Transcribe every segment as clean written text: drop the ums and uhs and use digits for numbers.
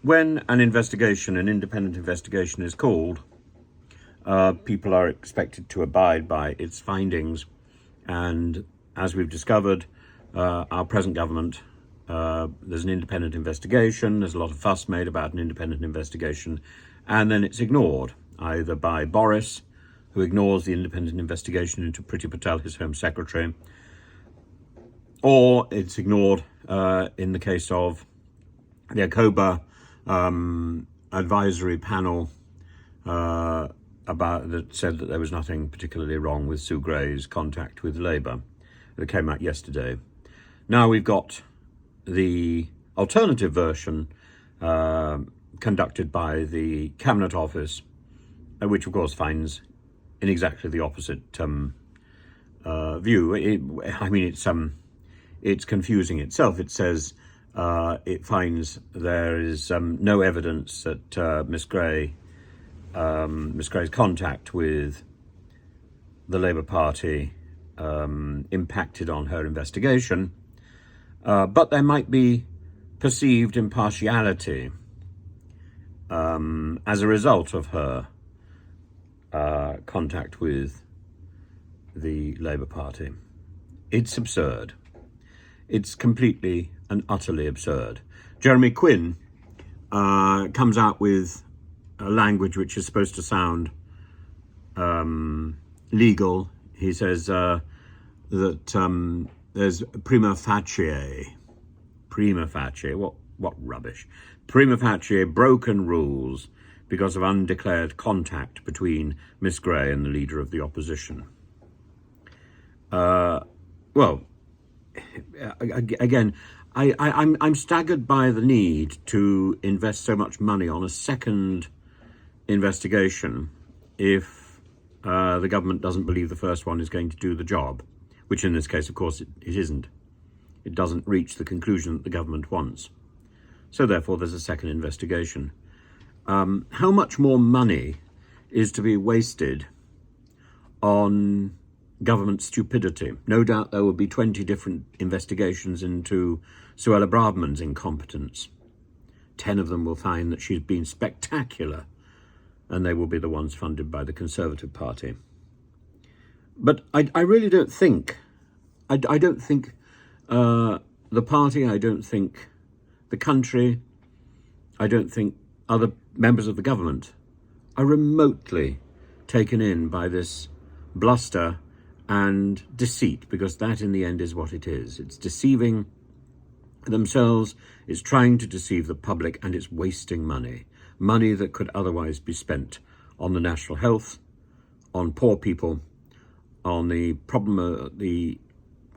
when an independent investigation is called, people are expected to abide by its findings. And as we've discovered, our present government, there's an independent investigation, there's a lot of fuss made about an independent investigation, and then it's ignored, either by Boris, who ignores the independent investigation into Priti Patel, his Home Secretary, or it's ignored in the case of the ACOBA advisory panel that said that there was nothing particularly wrong with Sue Gray's contact with Labour. That came out yesterday. Now we've got the alternative version conducted by the Cabinet Office, which of course finds in exactly the opposite view. It's confusing itself. It says it finds there is no evidence that Miss Gray's contact with the Labour Party impacted on her investigation, but there might be perceived impartiality as a result of her contact with the Labour Party. It's absurd. It's completely and utterly absurd. Jeremy Quinn comes out with a language which is supposed to sound legal. He says that there's prima facie, what rubbish, prima facie broken rules because of undeclared contact between Miss Gray and the leader of the opposition. Again, I'm staggered by the need to invest so much money on a second investigation if the government doesn't believe the first one is going to do the job, which in this case, of course, it isn't. It doesn't reach the conclusion that the government wants. So therefore, there's a second investigation. How much more money is to be wasted on government stupidity? No doubt there will be 20 different investigations into Suella Braverman's incompetence. 10 of them will find that she's been spectacular, and they will be the ones funded by the Conservative Party. But I really don't think, I don't think the party, I don't think the country, I don't think other members of the government are remotely taken in by this bluster and deceit, because that in the end is what it is. It's deceiving themselves, it's trying to deceive the public, and it's wasting money that could otherwise be spent on the national health, on poor people, on the problem, the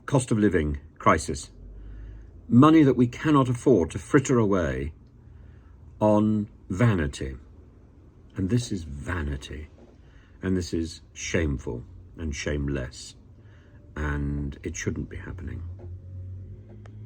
cost of living crisis. Money that we cannot afford to fritter away on vanity. And this is vanity. And this is shameful and shameless. And it shouldn't be happening.